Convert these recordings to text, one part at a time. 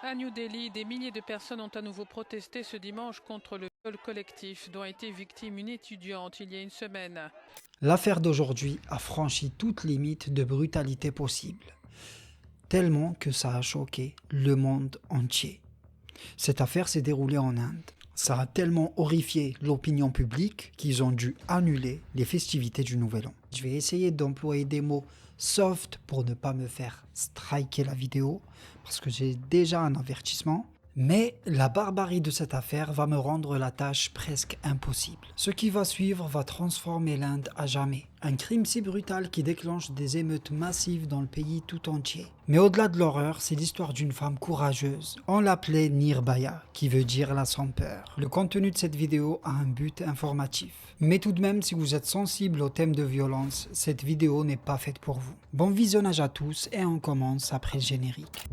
À New Delhi, des milliers de personnes ont à nouveau protesté ce dimanche contre le viol collectif dont a été victime une étudiante il y a une semaine. L'affaire d'aujourd'hui a franchi toute limite de brutalité possible, tellement que ça a choqué le monde entier. Cette affaire s'est déroulée en Inde. Ça a tellement horrifié l'opinion publique qu'ils ont dû annuler les festivités du Nouvel An. Je vais essayer d'employer des mots soft pour ne pas me faire striker la vidéo, parce que j'ai déjà un avertissement. Mais la barbarie de cette affaire va me rendre la tâche presque impossible. Ce qui va suivre va transformer l'Inde à jamais. Un crime si brutal qui déclenche des émeutes massives dans le pays tout entier. Mais au-delà de l'horreur, c'est l'histoire d'une femme courageuse. On l'appelait Nirbhaya, qui veut dire la sans peur. Le contenu de cette vidéo a un but informatif. Mais tout de même, si vous êtes sensible au thème de violence, cette vidéo n'est pas faite pour vous. Bon visionnage à tous et on commence après le générique.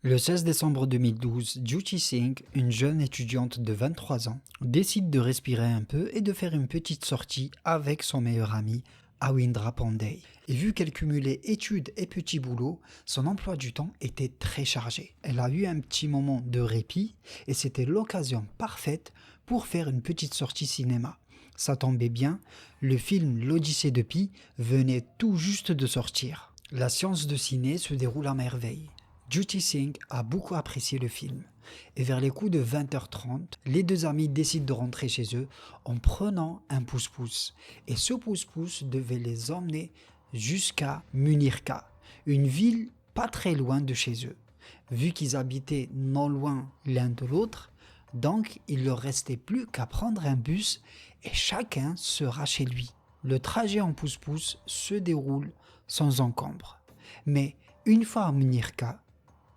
Le 16 décembre 2012, Jyoti Singh, une jeune étudiante de 23 ans, décide de respirer un peu et de faire une petite sortie avec son meilleur ami, Awindra Pandey. Et vu qu'elle cumulait études et petits boulots, son emploi du temps était très chargé. Elle a eu un petit moment de répit et c'était l'occasion parfaite pour faire une petite sortie cinéma. Ça tombait bien, le film L'Odyssée de Pi venait tout juste de sortir. La séance de ciné se déroule à merveille. Jyoti Singh a beaucoup apprécié le film et vers les coups de 20h30, les deux amis décident de rentrer chez eux en prenant un pousse-pousse. Et ce pousse-pousse devait les emmener jusqu'à Munirka, une ville pas très loin de chez eux. Vu qu'ils habitaient non loin l'un de l'autre, donc il leur restait plus qu'à prendre un bus et chacun sera chez lui. Le trajet en pousse-pousse se déroule sans encombre. Mais une fois à Munirka,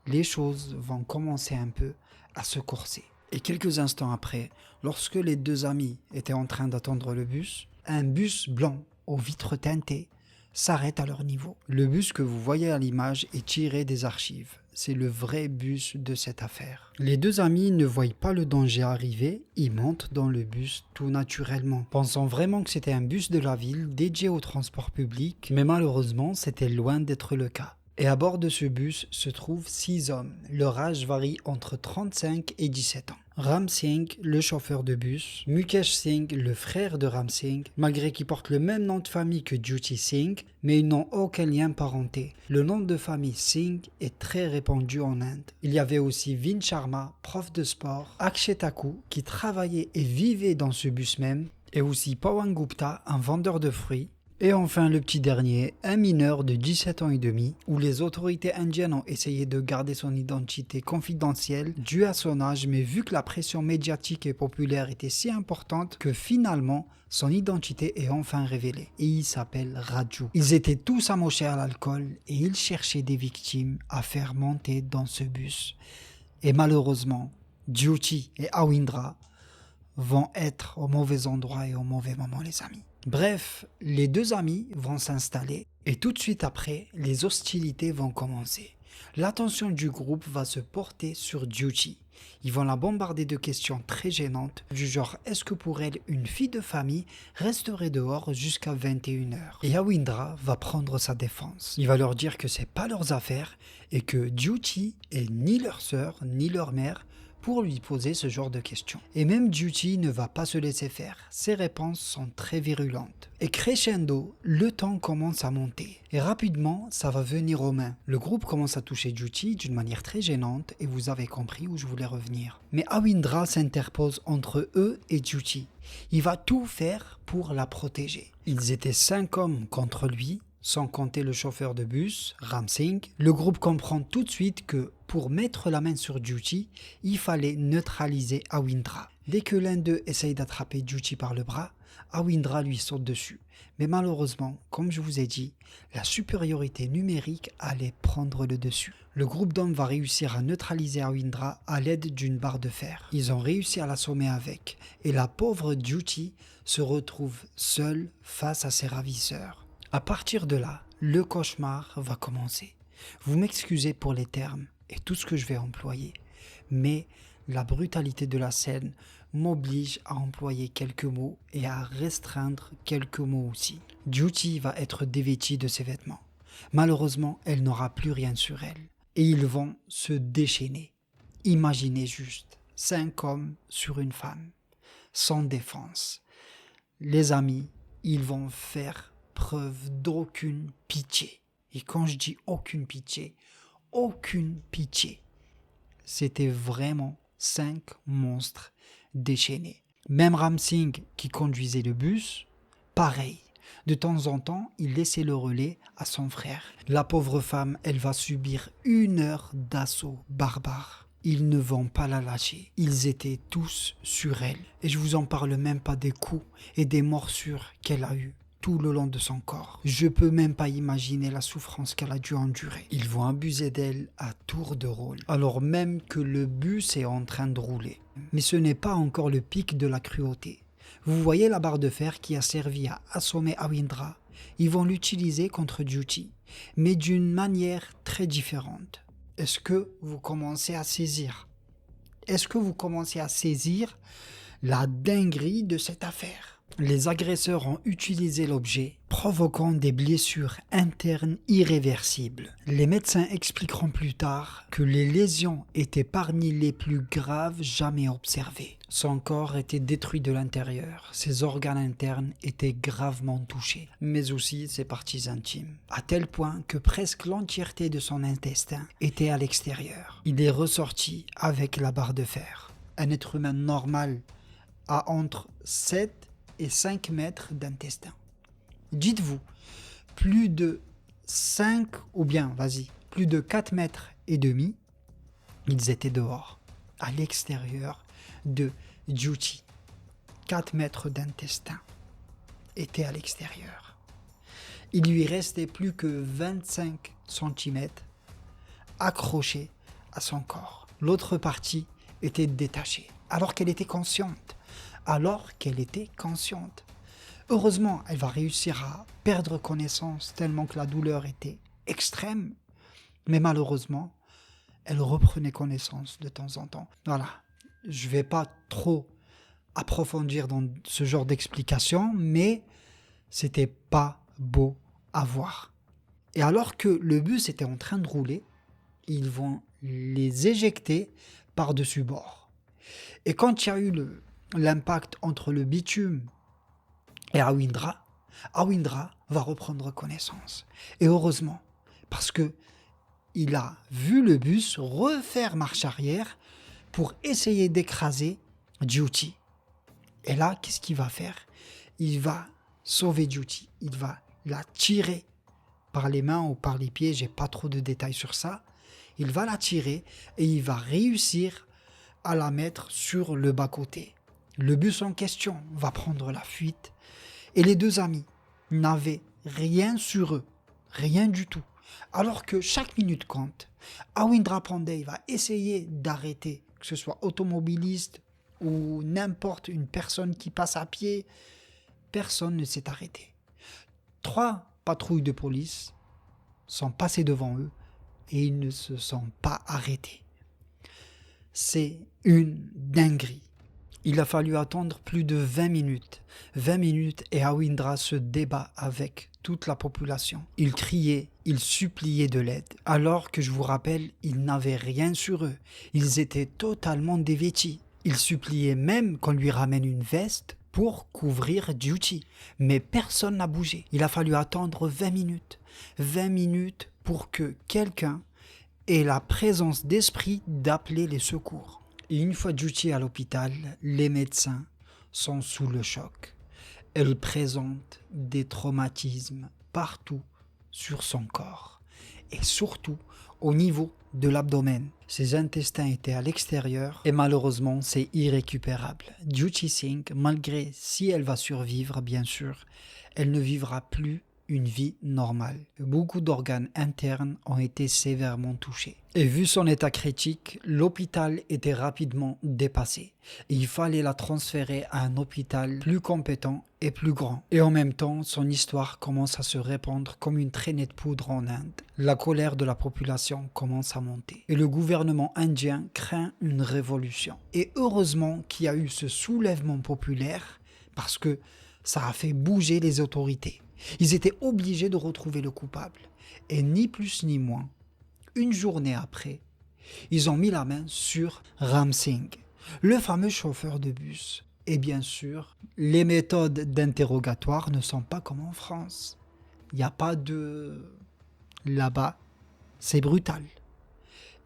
les choses vont commencer un peu à se corser. Et quelques instants après, lorsque les deux amis étaient en train d'attendre le bus, un bus blanc aux vitres teintées s'arrête à leur niveau. Le bus que vous voyez à l'image est tiré des archives. C'est le vrai bus de cette affaire. Les deux amis ne voient pas le danger arriver, ils montent dans le bus tout naturellement, pensant vraiment que c'était un bus de la ville dédié au transport public, mais malheureusement c'était loin d'être le cas. Et à bord de ce bus se trouvent 6 hommes. Leur âge varie entre 35 et 17 ans. Ram Singh, le chauffeur de bus, Mukesh Singh, le frère de Ram Singh, malgré qu'ils portent le même nom de famille que Jyoti Singh, mais ils n'ont aucun lien parenté. Le nom de famille Singh est très répandu en Inde. Il y avait aussi Vin Sharma, prof de sport, Akshay Thakur, qui travaillait et vivait dans ce bus même, et aussi Pawan Gupta, un vendeur de fruits. Et enfin le petit dernier, un mineur de 17 ans et demi, où les autorités indiennes ont essayé de garder son identité confidentielle due à son âge, mais vu que la pression médiatique et populaire était si importante que finalement son identité est enfin révélée. Et il s'appelle Raju. Ils étaient tous amochés à l'alcool et ils cherchaient des victimes à faire monter dans ce bus. Et malheureusement, Jyoti et Awindra vont être au mauvais endroit et au mauvais moment, les amis. Bref, les deux amis vont s'installer et tout de suite après, les hostilités vont commencer. L'attention du groupe va se porter sur Jyoti. Ils vont la bombarder de questions très gênantes du genre est-ce que pour elle, une fille de famille resterait dehors jusqu'à 21h. Et Awindra va prendre sa défense. Il va leur dire que c'est pas leurs affaires et que Jyoti est ni leur sœur ni leur mère pour lui poser ce genre de questions. Et même Jyoti ne va pas se laisser faire. Ses réponses sont très virulentes. Et crescendo, le temps commence à monter. Et rapidement, ça va venir aux mains. Le groupe commence à toucher Jyoti d'une manière très gênante et vous avez compris où je voulais revenir. Mais Awindra s'interpose entre eux et Jyoti. Il va tout faire pour la protéger. Ils étaient 5 hommes contre lui, sans compter le chauffeur de bus, Ram Singh. Le groupe comprend tout de suite que pour mettre la main sur Jyoti, il fallait neutraliser Awindra. Dès que l'un d'eux essaye d'attraper Jyoti par le bras, Awindra lui saute dessus. Mais malheureusement, comme je vous ai dit, la supériorité numérique allait prendre le dessus. Le groupe d'hommes va réussir à neutraliser Awindra à l'aide d'une barre de fer. Ils ont réussi à l'assommer avec, et la pauvre Jyoti se retrouve seule face à ses ravisseurs. À partir de là, le cauchemar va commencer. Vous m'excusez pour les termes et tout ce que je vais employer, mais la brutalité de la scène m'oblige à employer quelques mots et à restreindre quelques mots aussi. Jyoti va être dévêtie de ses vêtements. Malheureusement, elle n'aura plus rien sur elle. et ils vont se déchaîner. Imaginez juste 5 hommes sur une femme, sans défense. Les amis, ils vont faire preuve d'aucune pitié. Et quand je dis aucune pitié, c'était vraiment 5 monstres déchaînés. Même Ramsing, qui conduisait le bus, pareil. De temps en temps, il laissait le relais à son frère. La pauvre femme, elle va subir 1 heure d'assaut barbare. Ils ne vont pas la lâcher. Ils étaient tous sur elle. Et je vous en parle même pas des coups et des morsures qu'elle a eues tout le long de son corps. Je peux même pas imaginer la souffrance qu'elle a dû endurer. Ils vont abuser d'elle à tour de rôle, alors même que le bus est en train de rouler. Mais ce n'est pas encore le pic de la cruauté. Vous voyez la barre de fer qui a servi à assommer Awindra? Ils vont l'utiliser contre Njuti, mais d'une manière très différente. Est-ce que vous commencez à saisir? Est-ce que vous commencez à saisir la dinguerie de cette affaire? Les agresseurs ont utilisé l'objet, provoquant des blessures internes irréversibles. Les médecins expliqueront plus tard que les lésions étaient parmi les plus graves jamais observées. Son corps était détruit de l'intérieur, ses organes internes étaient gravement touchés, mais aussi ses parties intimes, à tel point que presque l'entièreté de son intestin était à l'extérieur. Il est ressorti avec la barre de fer. Un être humain normal a entre 7 et 5 mètres d'intestin. Dites-vous, plus de 4 mètres et demi, ils étaient dehors, à l'extérieur de Njuti. 4 mètres d'intestin étaient à l'extérieur. Il lui restait plus que 25 cm accrochés à son corps. L'autre partie était détachée, alors qu'elle était consciente. Heureusement, elle va réussir à perdre connaissance tellement que la douleur était extrême, mais malheureusement, elle reprenait connaissance de temps en temps. Voilà, je ne vais pas trop approfondir dans ce genre d'explication, mais c'était pas beau à voir. Et alors que le bus était en train de rouler, ils vont les éjecter par-dessus bord. Et quand il y a eu l'impact entre le bitume et Awindra va reprendre connaissance. Et heureusement, parce que il a vu le bus refaire marche arrière pour essayer d'écraser Njuti. Et là, qu'est-ce qu'il va faire? Il va sauver Njuti. Il va la tirer par les mains ou par les pieds, j'ai pas trop de détails sur ça. Il va la tirer et il va réussir à la mettre sur le bas-côté. Le bus en question va prendre la fuite et les 2 amis n'avaient rien sur eux, rien du tout. Alors que chaque minute compte, Awindra Pandey va essayer d'arrêter, que ce soit automobiliste ou n'importe une personne qui passe à pied. Personne ne s'est arrêté. 3 patrouilles de police sont passées devant eux et ils ne se sont pas arrêtés. C'est une dinguerie. Il a fallu attendre plus de 20 minutes. 20 minutes et Awindra se débat avec toute la population. Il criait, il suppliait de l'aide. Alors que je vous rappelle, ils n'avaient rien sur eux. Ils étaient totalement dévêtis. Il suppliait même qu'on lui ramène une veste pour couvrir Njuti. Mais personne n'a bougé. Il a fallu attendre 20 minutes. 20 minutes pour que quelqu'un ait la présence d'esprit d'appeler les secours. Et une fois Njuti à l'hôpital, les médecins sont sous le choc. Elle présente des traumatismes partout sur son corps et surtout au niveau de l'abdomen. Ses intestins étaient à l'extérieur et malheureusement c'est irrécupérable. Njuti Singh, malgré si elle va survivre bien sûr, elle ne vivra plus une vie normale. Beaucoup d'organes internes ont été sévèrement touchés. Et vu son état critique, l'hôpital était rapidement dépassé. Et il fallait la transférer à un hôpital plus compétent et plus grand. Et en même temps, son histoire commence à se répandre comme une traînée de poudre en Inde. La colère de la population commence à monter. Et le gouvernement indien craint une révolution. Et heureusement qu'il y a eu ce soulèvement populaire parce que ça a fait bouger les autorités. Ils étaient obligés de retrouver le coupable. Et ni plus ni moins, Une journée après, ils ont mis la main sur Ram Singh, le fameux chauffeur de bus. Et bien sûr, les méthodes d'interrogatoire ne sont pas comme en France. Il n'y a pas de... Là-bas, c'est brutal.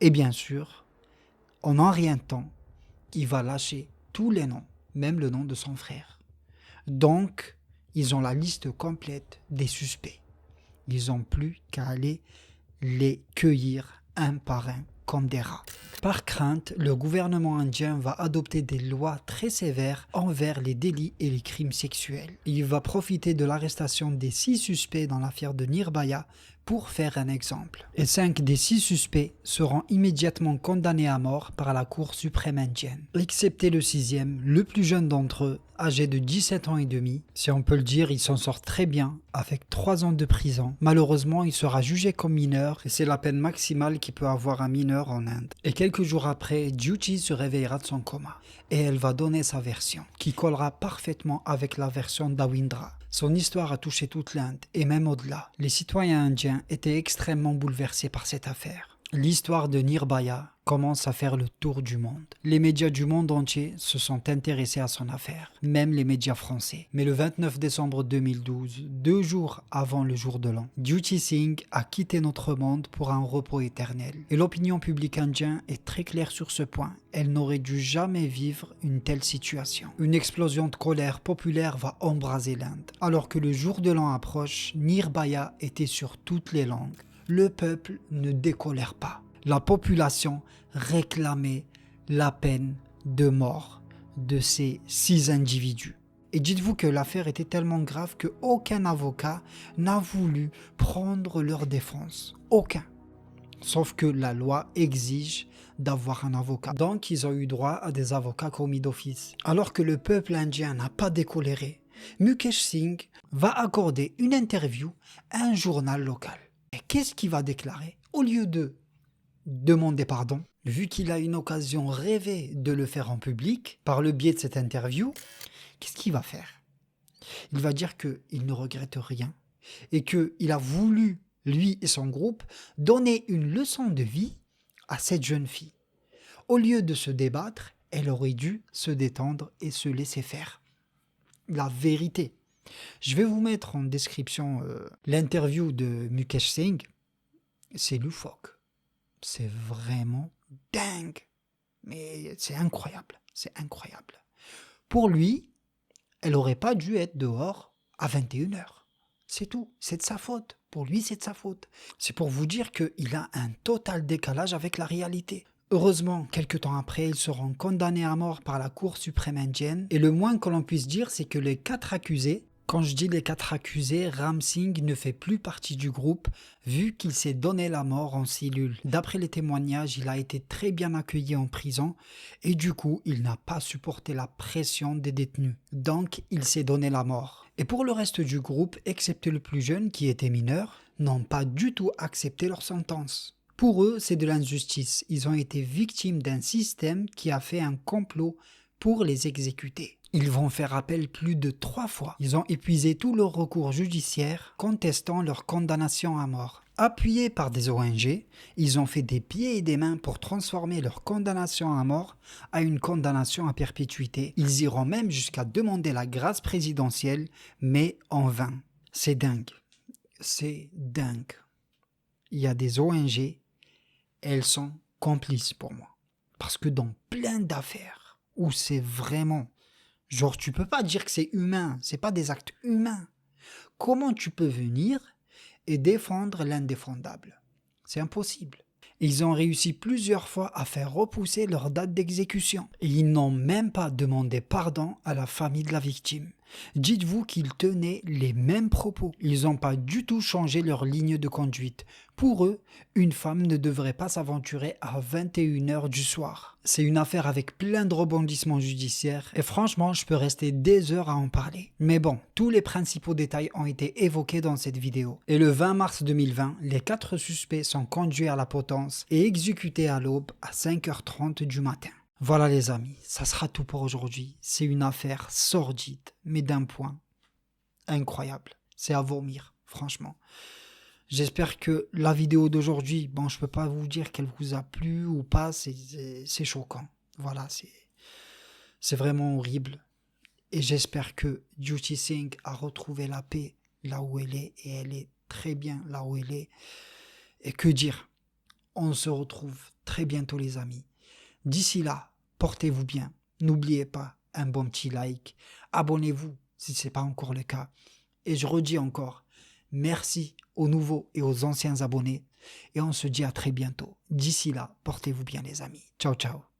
Et bien sûr, en un rien de temps, il va lâcher tous les noms, même le nom de son frère. Donc, ils ont la liste complète des suspects. Ils n'ont plus qu'à aller les cueillir un par un comme des rats. Par crainte, le gouvernement indien va adopter des lois très sévères envers les délits et les crimes sexuels. Il va profiter de l'arrestation des 6 suspects dans l'affaire de Nirbhaya pour faire un exemple. Et 5 des 6 suspects seront immédiatement condamnés à mort par la Cour suprême indienne, excepté le 6e, le plus jeune d'entre eux, âgé de 17 ans et demi. Si on peut le dire, il s'en sort très bien, avec 3 ans de prison. Malheureusement, il sera jugé comme mineur, et c'est la peine maximale qu'il peut avoir un mineur en Inde. Et quelques jours après, Jyoti se réveillera de son coma, et elle va donner sa version, qui collera parfaitement avec la version d'Awindra. Son histoire a touché toute l'Inde, et même au-delà. Les citoyens indiens étaient extrêmement bouleversés par cette affaire. L'histoire de Nirbhaya commence à faire le tour du monde. Les médias du monde entier se sont intéressés à son affaire, même les médias français. Mais le 29 décembre 2012, 2 jours avant le jour de l'an, Jyoti Singh a quitté notre monde pour un repos éternel. Et l'opinion publique indienne est très claire sur ce point. Elle n'aurait dû jamais vivre une telle situation. Une explosion de colère populaire va embraser l'Inde. Alors que le jour de l'an approche, Nirbhaya était sur toutes les langues. Le peuple ne décolère pas. La population réclamait la peine de mort de ces 6 individus. Et dites-vous que l'affaire était tellement grave qu'aucun avocat n'a voulu prendre leur défense. Aucun. Sauf que la loi exige d'avoir un avocat. Donc ils ont eu droit à des avocats commis d'office. Alors que le peuple indien n'a pas décoléré, Mukesh Singh va accorder une interview à un journal local. Et qu'est-ce qu'il va déclarer? Au lieu de demander pardon, vu qu'il a une occasion rêvée de le faire en public, par le biais de cette interview, qu'est-ce qu'il va faire? Il va dire qu'il ne regrette rien et qu'il a voulu, lui et son groupe, donner une leçon de vie à cette jeune fille. Au lieu de se débattre, elle aurait dû se détendre et se laisser faire. La vérité. Je vais vous mettre en description l'interview de Mukesh Singh. C'est loufoque. C'est vraiment dingue. Mais c'est incroyable. C'est incroyable. Pour lui, elle n'aurait pas dû être dehors à 21h. C'est tout. C'est de sa faute. Pour lui, c'est de sa faute. C'est pour vous dire qu'il a un total décalage avec la réalité. Heureusement, quelques temps après, ils seront condamnés à mort par la Cour suprême indienne. Et le moins que l'on puisse dire, c'est que les 4 accusés, quand je dis les 4 accusés, Ram Singh ne fait plus partie du groupe vu qu'il s'est donné la mort en cellule. D'après les témoignages, il a été très bien accueilli en prison et du coup, il n'a pas supporté la pression des détenus. Donc, il s'est donné la mort. Et pour le reste du groupe, excepté le plus jeune qui était mineur, n'ont pas du tout accepté leur sentence. Pour eux, c'est de l'injustice. Ils ont été victimes d'un système qui a fait un complot pour les exécuter. Ils vont faire appel plus de 3 fois. Ils ont épuisé tous leurs recours judiciaires contestant leur condamnation à mort. Appuyés par des ONG, ils ont fait des pieds et des mains pour transformer leur condamnation à mort à une condamnation à perpétuité. Ils iront même jusqu'à demander la grâce présidentielle, mais en vain. C'est dingue. C'est dingue. Il y a des ONG, elles sont complices pour moi. Parce que dans plein d'affaires où c'est vraiment... Genre, tu peux pas dire que c'est humain, c'est pas des actes humains. Comment tu peux venir et défendre l'indéfendable? C'est impossible. Ils ont réussi plusieurs fois à faire repousser leur date d'exécution. Et ils n'ont même pas demandé pardon à la famille de la victime. Dites-vous qu'ils tenaient les mêmes propos. Ils n'ont pas du tout changé leur ligne de conduite. Pour eux, une femme ne devrait pas s'aventurer à 21h du soir. C'est une affaire avec plein de rebondissements judiciaires et franchement, je peux rester des heures à en parler. Mais bon, tous les principaux détails ont été évoqués dans cette vidéo. Et le 20 mars 2020, les 4 suspects sont conduits à la potence et exécutés à l'aube à 5h30 du matin. Voilà les amis, ça sera tout pour aujourd'hui. C'est une affaire sordide, mais d'un point incroyable. C'est à vomir, franchement. J'espère que la vidéo d'aujourd'hui, bon, je peux pas vous dire qu'elle vous a plu ou pas, c'est choquant. Voilà, c'est vraiment horrible. Et j'espère que Juicy Singh a retrouvé la paix là où elle est, et elle est très bien là où elle est. Et que dire? On se retrouve très bientôt les amis. D'ici là, portez-vous bien. N'oubliez pas un bon petit like. Abonnez-vous si ce n'est pas encore le cas. Et je redis encore, merci aux nouveaux et aux anciens abonnés. Et on se dit à très bientôt. D'ici là, portez-vous bien les amis. Ciao, ciao.